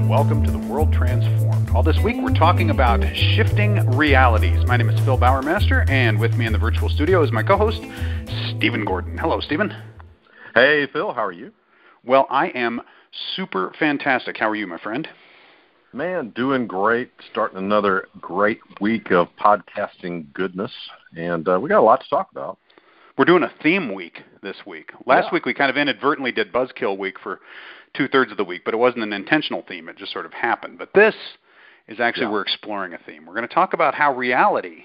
welcome to The World Transformed. All this week we're talking about shifting realities. My name is Phil Bowermaster, and with me in the virtual studio is my co-host, Stephen Gordon. Hello, Stephen. Hey, Phil, how are you? Well, I am super fantastic. How are you, my friend? Man, doing great. Starting another great week of podcasting goodness, and we got a lot to talk about. We're doing a theme week this week. Last week we kind of inadvertently did Buzzkill Week for two-thirds of the week, but it wasn't an intentional theme. It just sort of happened. But this is actually we're exploring a theme. We're going to talk about how reality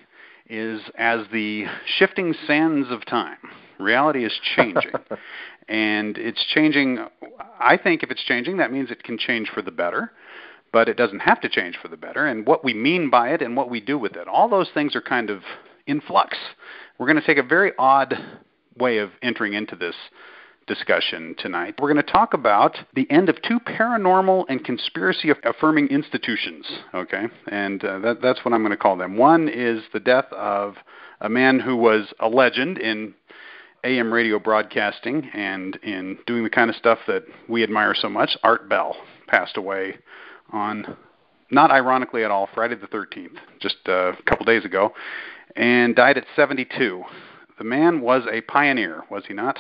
is as the shifting sands of time. Reality is changing. And it's changing. I think if it's changing, that means it can change for the better. But it doesn't have to change for the better. And what we mean by it and what we do with it, all those things are kind of in flux. We're going to take a very odd way of entering into this discussion tonight. We're going to talk about the end of two paranormal and conspiracy-affirming institutions, okay? And that's what I'm going to call them. One is the death of a man who was a legend in AM radio broadcasting and in doing the kind of stuff that we admire so much. Art Bell passed away on, not ironically at all, Friday the 13th, just a couple days ago, and died at 72. The man was a pioneer, was he not?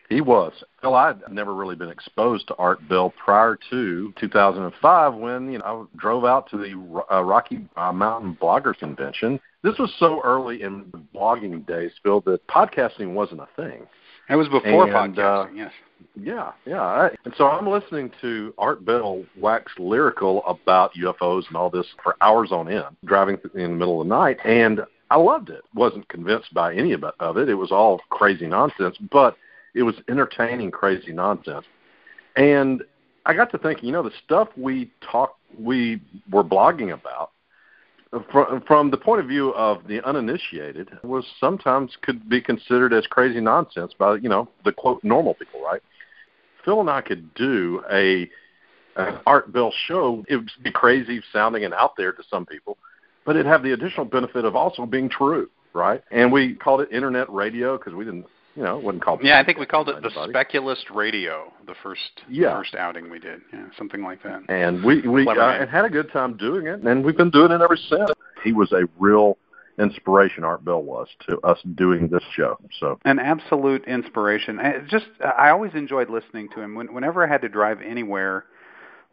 He was. Well, I'd never really been exposed to Art Bell prior to 2005 when I drove out to the Rocky Mountain Bloggers Convention. This was so early in the blogging days, Phil, that podcasting wasn't a thing. It was before podcasting, yes. Yeah. And so I'm listening to Art Bell wax lyrical about UFOs and all this for hours on end, driving in the middle of the night, and I loved it. Wasn't convinced by any of it. It was all crazy nonsense, but it was entertaining crazy nonsense. And I got to thinking, the stuff we were blogging about, from the point of view of the uninitiated, was sometimes could be considered as crazy nonsense by, the quote normal people, right? Phil and I could do an Art Bell show. It would be crazy sounding and out there to some people, but it'd have the additional benefit of also being true, right? And we called it internet radio because we didn't, it wasn't called. Yeah, I think we called it the Speculist Radio, the first outing we did. Yeah, something like that. And we had a good time doing it, and we've been doing it ever since. He was a real inspiration, Art Bell was, to us doing this show. So an absolute inspiration. I always enjoyed listening to him. Whenever I had to drive anywhere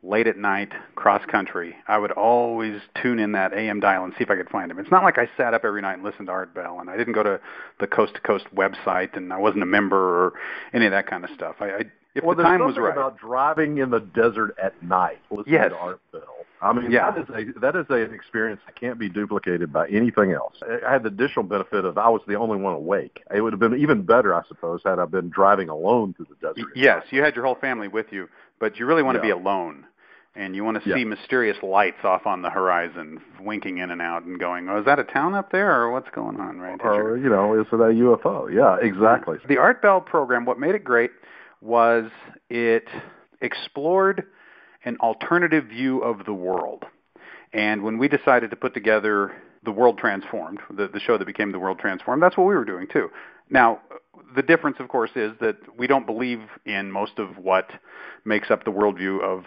late at night, cross-country, I would always tune in that AM dial and see if I could find him. It's not like I sat up every night and listened to Art Bell, and I didn't go to the Coast to Coast website, and I wasn't a member or any of that kind of stuff. If the time was right. About driving in the desert at night listening to Art Bell. I mean, that is an experience that can't be duplicated by anything else. I had the additional benefit of I was the only one awake. It would have been even better, I suppose, had I been driving alone through the desert. Yes, you had your whole family with you, but you really want to be alone. And you want to see mysterious lights off on the horizon, winking in and out and going, is that a town up there, or what's going on, right? Or, is it a UFO? Yeah, exactly. The Art Bell program, what made it great was it explored an alternative view of the world. And when we decided to put together The World Transformed, the show that became The World Transformed, that's what we were doing too. Now, the difference, of course, is that we don't believe in most of what makes up the worldview of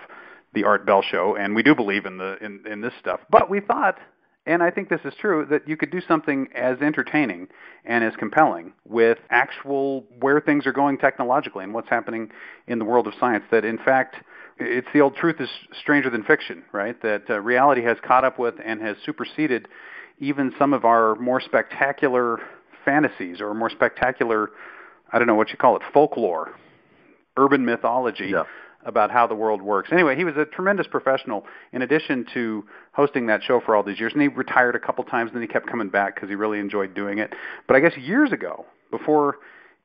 the Art Bell show, and we do believe in this stuff. But we thought, and I think this is true, that you could do something as entertaining and as compelling with actual where things are going technologically and what's happening in the world of science, that in fact it's the old truth is stranger than fiction, right? That reality has caught up with and has superseded even some of our more spectacular fantasies or more spectacular, I don't know what you call it, folklore, urban mythology. Yeah. About how the world works. Anyway, he was a tremendous professional in addition to hosting that show for all these years. And he retired a couple times, and then he kept coming back because he really enjoyed doing it. But I guess years ago, before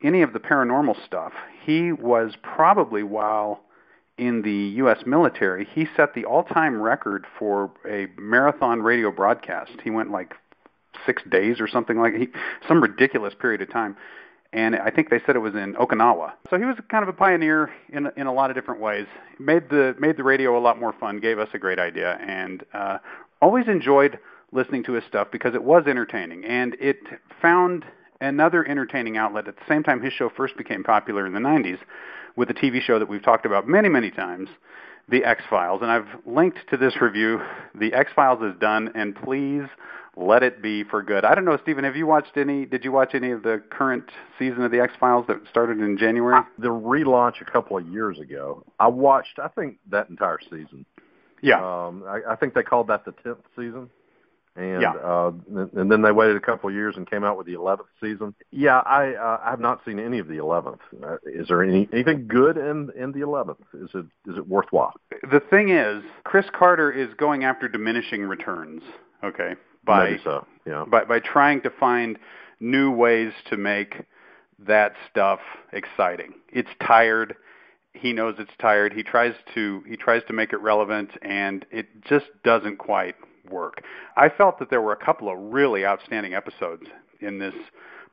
any of the paranormal stuff, he was probably, while in the U.S. military, he set the all-time record for a marathon radio broadcast. He went like 6 days or something some ridiculous period of time. And I think they said it was in Okinawa. So he was kind of a pioneer in a lot of different ways. Made the radio a lot more fun, gave us a great idea, and always enjoyed listening to his stuff because it was entertaining. And it found another entertaining outlet at the same time his show first became popular in the 90s with a TV show that we've talked about many, many times The X-Files, and I've linked to this review. The X-Files is done, and please let it be for good. I don't know, Stephen, did you watch any of the current season of The X-Files that started in January? The relaunch a couple of years ago. I watched, I think, that entire season. Yeah. I think they called that the 10th season. And then they waited a couple of years and came out with the 11th season. Yeah, I have not seen any of the 11th. Is there anything good in the 11th? Is it worthwhile? The thing is, Chris Carter is going after diminishing returns. Okay, Maybe so. Yeah. By trying to find new ways to make that stuff exciting. It's tired. He knows it's tired. He tries to make it relevant, and it just doesn't quite work. I felt that there were a couple of really outstanding episodes in this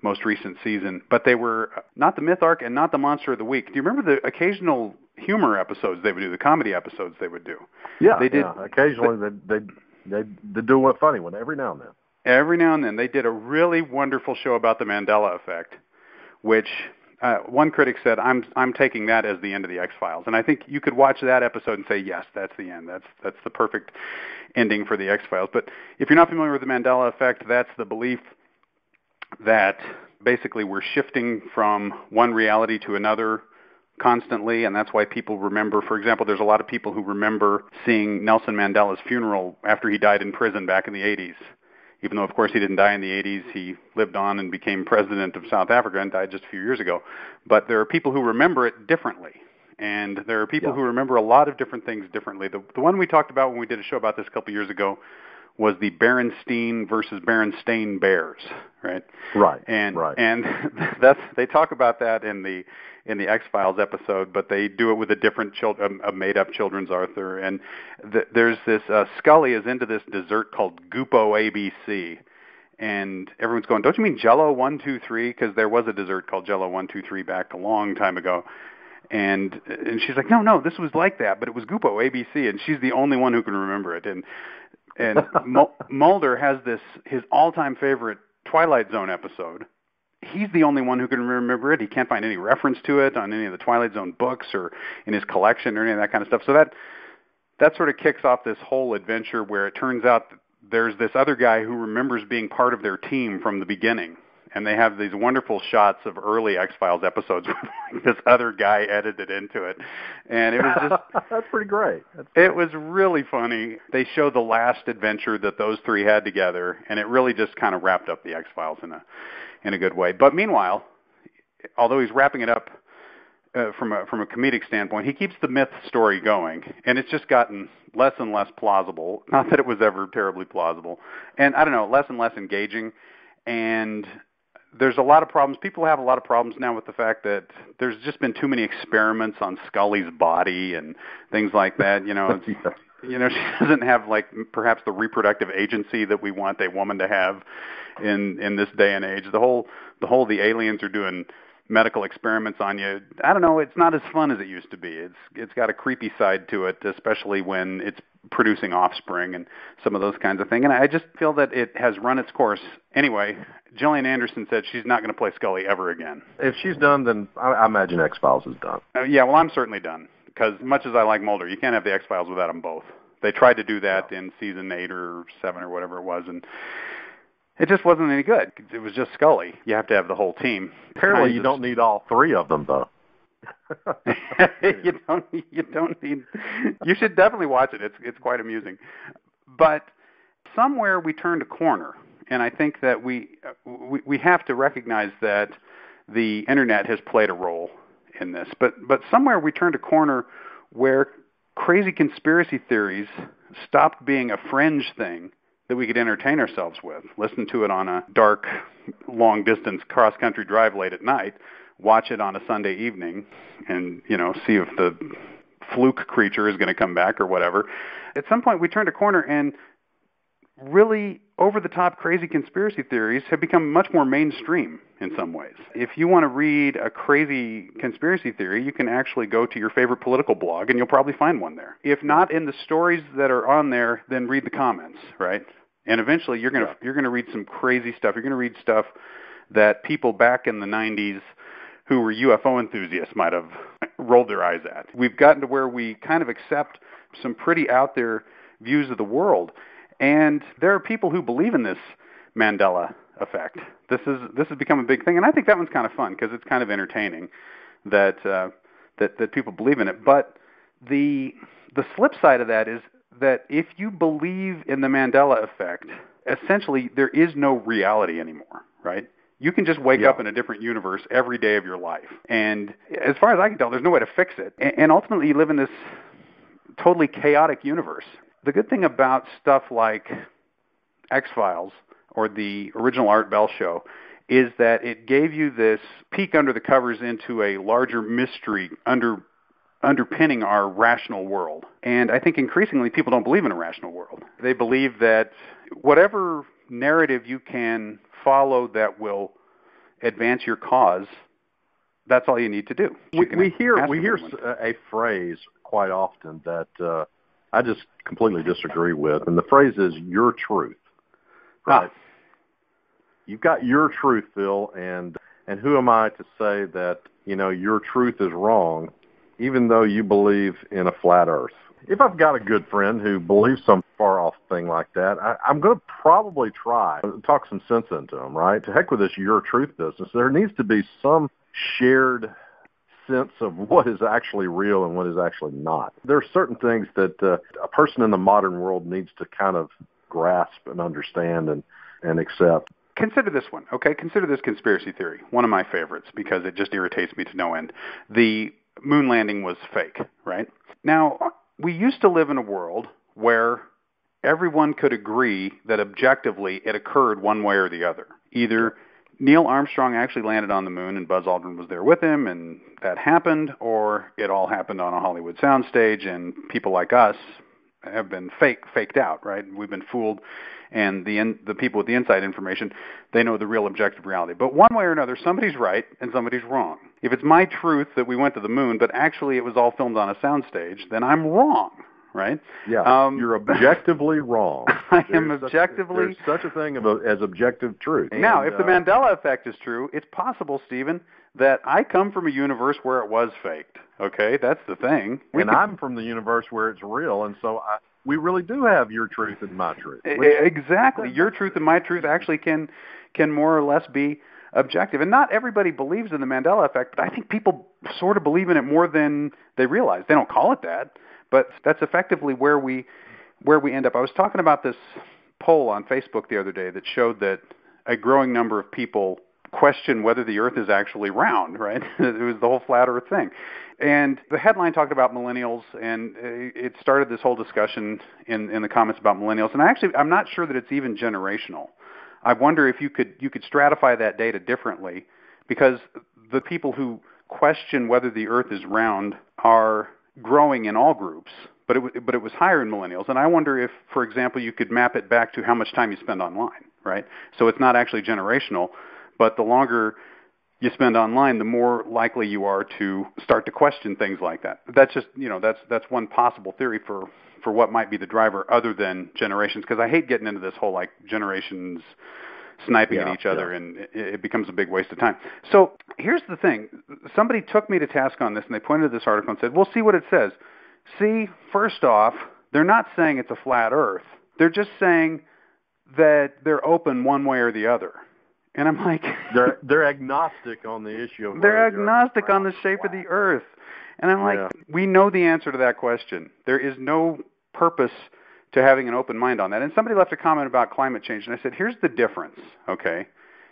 most recent season, but they were not the Myth Arc and not the Monster of the Week. Do you remember the occasional humor episodes they would do, the comedy episodes they would do? Yeah, they did. Yeah. Occasionally they do a funny one every now and then. Every now and then. They did a really wonderful show about the Mandela Effect, which one critic said, I'm taking that as the end of the X-Files. And I think you could watch that episode and say, yes, that's the end. That's the perfect ending for the X-Files. But if you're not familiar with the Mandela Effect, that's the belief that basically we're shifting from one reality to another constantly, and that's why people remember, for example, there's a lot of people who remember seeing Nelson Mandela's funeral after he died in prison back in the 80s. Even though, of course, he didn't die in the 80s, he lived on and became president of South Africa and died just a few years ago. But there are people who remember it differently. And there are people who remember a lot of different things differently. The one we talked about when we did a show about this a couple of years ago was the Berenstein versus Berenstain Bears, right? Right. And they talk about that in the X-Files episode, but they do it with a made-up children's author. And there's this Scully is into this dessert called Gupo ABC, and everyone's going, "Don't you mean Jello 1, 2, 3?" Because there was a dessert called Jello 1, 2, 3 back a long time ago. And she's like, no, this was like that, but it was Gupo ABC, and she's the only one who can remember it. And Mulder has his all-time favorite Twilight Zone episode. He's the only one who can remember it. He can't find any reference to it on any of the Twilight Zone books or in his collection or any of that kind of stuff. So that sort of kicks off this whole adventure where it turns out that there's this other guy who remembers being part of their team from the beginning. And they have these wonderful shots of early X-Files episodes with this other guy edited into it. And it was just... That's pretty great. It was really funny. They show the last adventure that those three had together, and it really just kind of wrapped up the X-Files in a good way. But meanwhile, although he's wrapping it up from a comedic standpoint, he keeps the myth story going, and it's just gotten less and less plausible. Not that it was ever terribly plausible. And, I don't know, less and less engaging. And... there's a lot of problems. People have a lot of problems now with the fact that there's just been too many experiments on Scully's body and things like that. You know, she doesn't have perhaps the reproductive agency that we want a woman to have in this day and age. The aliens are doing medical experiments on you. I don't know. It's not as fun as it used to be. It's got a creepy side to it, especially when it's producing offspring and some of those kinds of things. And I just feel that it has run its course. Anyway, Gillian Anderson said she's not going to play Scully ever again. If she's done, then I imagine X-Files is done. Yeah, well, I'm certainly done. Because much as I like Mulder, you can't have the X-Files without them both. They tried to do that in season 8 or 7 or whatever it was, and it just wasn't any good. It was just Scully. You have to have the whole team. Apparently you don't need all three of them, though. You don't need. You should definitely watch it. It's quite amusing. But somewhere we turned a corner, and I think that we have to recognize that the internet has played a role in this. But somewhere we turned a corner where crazy conspiracy theories stopped being a fringe thing that we could entertain ourselves with. Listen to it on a dark, long-distance cross-country drive late at night. Watch it on a Sunday evening and, see if the fluke creature is going to come back or whatever. At some point, we turned a corner, and really over-the-top crazy conspiracy theories have become much more mainstream in some ways. If you want to read a crazy conspiracy theory, you can actually go to your favorite political blog, and you'll probably find one there. If not in the stories that are on there, then read the comments, right? And eventually, you're going to read some crazy stuff. You're going to read stuff that people back in the 90s who were UFO enthusiasts might have rolled their eyes at. We've gotten to where we kind of accept some pretty out there views of the world. And there are people who believe in this Mandela effect. This has become a big thing, and I think that one's kind of fun because it's kind of entertaining that people believe in it. But the flip side of that is that if you believe in the Mandela effect, essentially there is no reality anymore, right? You can just wake up in a different universe every day of your life. And as far as I can tell, there's no way to fix it. And ultimately you live in this totally chaotic universe. The good thing about stuff like X-Files or the original Art Bell show is that it gave you this peek under the covers into a larger mystery underpinning our rational world. And I think increasingly people don't believe in a rational world. They believe that whatever narrative you can follow that will advance your cause, that's all you need to do. We hear a phrase quite often that I just completely disagree with, and the phrase is "your truth." Right? You've got your truth, Phil, and who am I to say that your truth is wrong, even though you believe in a flat Earth? If I've got a good friend who believes some far-off thing like that, I'm going to probably try to talk some sense into him, right? To heck with this your truth business. There needs to be some shared sense of what is actually real and what is actually not. There are certain things that a person in the modern world needs to kind of grasp and understand and accept. Consider this one, okay? Consider this conspiracy theory, one of my favorites, because it just irritates me to no end. The moon landing was fake, right? Now, we used to live in a world where everyone could agree that objectively it occurred one way or the other. Either Neil Armstrong actually landed on the moon and Buzz Aldrin was there with him and that happened, or it all happened on a Hollywood soundstage and people like us have been faked out, right? We've been fooled, and the people with the inside information, they know the real objective reality. But one way or another, somebody's right and somebody's wrong. If it's my truth that we went to the moon, but actually it was all filmed on a soundstage, then I'm wrong, right? Yeah, you're objectively wrong. There's such a thing as objective truth. Now, if the Mandela effect is true, it's possible, Stephen, that I come from a universe where it was faked. Okay, that's the thing. I'm from the universe where it's real, and so we really do have your truth and my truth. Exactly. Your truth and my truth actually can more or less be objective. And not everybody believes in the Mandela effect, but I think people sort of believe in it more than they realize. They don't call it that, but that's effectively where we end up. I was talking about this poll on Facebook the other day that showed that a growing number of people question whether the Earth is actually round, right? It was the whole flat Earth thing. And the headline talked about millennials, and it started this whole discussion in the comments about millennials. And I'm not sure that it's even generational. I wonder if you could stratify that data differently, because the people who question whether the Earth is round are growing in all groups, but it was higher in millennials. And I wonder if, for example, you could map it back to how much time you spend online, right? So it's not actually generational, but the longer you spend online, the more likely you are to start to question things like that. That's just, that's one possible theory for what might be the driver other than generations, because I hate getting into this whole like generations sniping at each other, and it becomes a big waste of time. So here's the thing. Somebody took me to task on this, and they pointed to this article and said, well, see what it says. See, first off, they're not saying it's a flat Earth. They're just saying that they're open one way or the other. And I'm like, they're agnostic on the issue of they're agnostic on the shape of the Earth. And I'm like, we know the answer to that question. There is no purpose to having an open mind on that. And somebody left a comment about climate change, and I said, here's the difference, okay,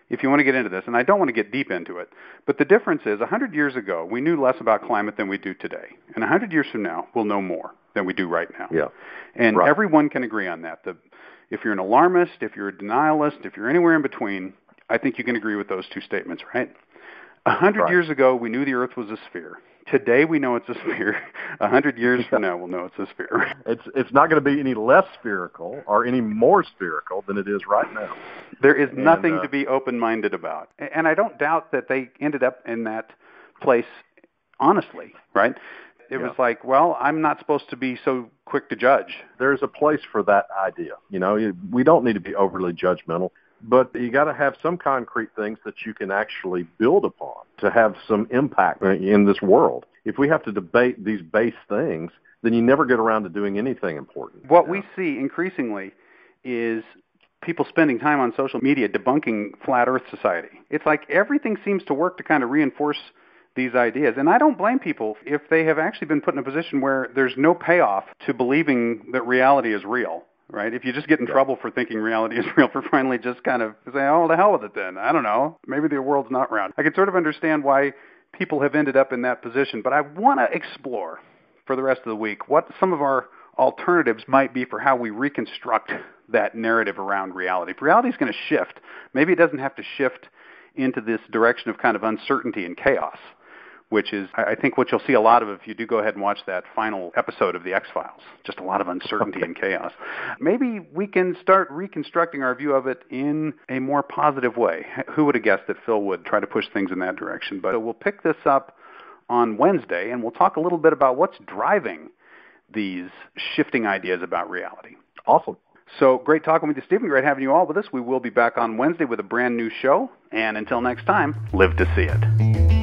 if you want to get into this. And I don't want to get deep into it, but the difference is 100 years ago, we knew less about climate than we do today. And 100 years from now, we'll know more than we do right now. Yeah. And everyone can agree on that. If you're an alarmist, if you're a denialist, if you're anywhere in between, I think you can agree with those two statements, right? 100 years ago, we knew the Earth was a sphere. Today, we know it's a sphere. 100 years from now, we'll know it's a sphere. It's not going to be any less spherical or any more spherical than it is right now. There is nothing to be open-minded about. And I don't doubt that they ended up in that place honestly, right? It was like, well, I'm not supposed to be so quick to judge. There's a place for that idea. We don't need to be overly judgmental. But you got to have some concrete things that you can actually build upon to have some impact in this world. If we have to debate these base things, then you never get around to doing anything important. What we see increasingly is people spending time on social media debunking Flat Earth Society. It's like everything seems to work to kind of reinforce these ideas. And I don't blame people if they have actually been put in a position where there's no payoff to believing that reality is real, right? If you just get in trouble for thinking reality is real, for finally just kind of saying, oh, the hell with it then. I don't know. Maybe the world's not round. I can sort of understand why people have ended up in that position. But I want to explore for the rest of the week what some of our alternatives might be for how we reconstruct that narrative around reality. If reality is going to shift, maybe it doesn't have to shift into this direction of kind of uncertainty and chaos, which is, I think, what you'll see a lot of if you do go ahead and watch that final episode of The X-Files. Just a lot of uncertainty and chaos. Maybe we can start reconstructing our view of it in a more positive way. Who would have guessed that Phil would try to push things in that direction? But we'll pick this up on Wednesday, and we'll talk a little bit about what's driving these shifting ideas about reality. Awesome. So great talking with you, Stephen. Great having you all with us. We will be back on Wednesday with a brand new show. And until next time, live to see it.